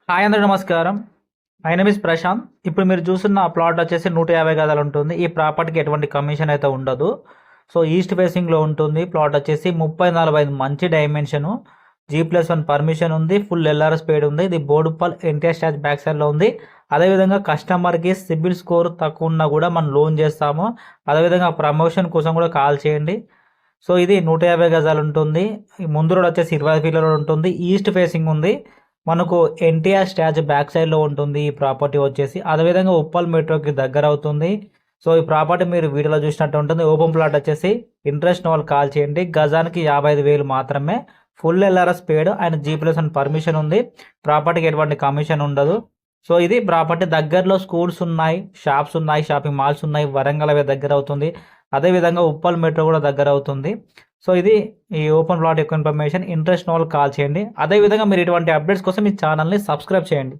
Hi అందరూ నమస్కారం. My name is Prashant. ఇప్పుడు మీరు చూస్తున్న ప్లాట్ వచ్చేసి 150 గదాలు ఉంటుంది. ఈ ప్రాపర్టీకి ఎటువంటి కమిషన్ అయితే ఉండదు. సో ఈస్ట్ ఫేసింగ్లో ఉంటుంది. ప్లాట్ వచ్చేసి 30-40 మంచి డైమెన్షను. G+1 పర్మిషన్ ఉంది. ఫుల్ ఎల్ఆర్ఎస్ పేడ్ ఉంది. ఇది బోడుప్పల్ ఎన్టీఆర్ స్టాచ్ బ్యాక్ సైడ్లో ఉంది. అదేవిధంగా కస్టమర్కి సిబిల్ స్కోర్ తక్కువ ఉన్నా కూడా మనం లోన్ చేస్తాము. అదేవిధంగా ప్రమోషన్ కోసం కూడా కాల్ చేయండి. సో ఇది 150 గజాలు ఉంటుంది. ముందు రోడ్ వచ్చేసి 20 ఫీట్ల రోడ్ ఉంటుంది. ఈస్ట్ ఫేసింగ్ ఉంది. మనకు ఎన్టీఆర్ స్టాచ్యూ బ్యాక్ సైడ్లో ఉంటుంది ఈ ప్రాపర్టీ వచ్చేసి. అదేవిధంగా ఉప్పల్ మెట్రోకి దగ్గర అవుతుంది. సో ఈ ప్రాపర్టీ మీరు వీడియోలో చూసినట్టు ఉంటుంది. ఓపెన్ ప్లాట్ వచ్చేసి ఇంట్రెస్ట్ ఉన్న వాళ్ళు కాల్ చేయండి. గజానికి 55,000 మాత్రమే. Full LRS paid and G+1 permission ఉంది. ప్రాపర్టీకి ఎటువంటి కమిషన్ ఉండదు. సో ఇది ప్రాపర్టీ దగ్గరలో స్కూల్స్ ఉన్నాయి, షాప్స్ ఉన్నాయి, షాపింగ్ మాల్స్ ఉన్నాయి. వరంగల్ అవి దగ్గర అవుతుంది. అదేవిధంగా ఉప్పల్ మెట్రో కూడా దగ్గర అవుతుంది. సో ఇది ఈ ఓపెన్ ప్లాట్ యొక్క ఇన్ఫర్మేషన్. ఇంట్రెస్ట్ ఉన్న వాళ్ళు కాల్ చేయండి. అదేవిధంగా మీరు ఇటువంటి అప్డేట్స్ కోసం మీ ఛానల్ని సబ్స్క్రైబ్ చేయండి.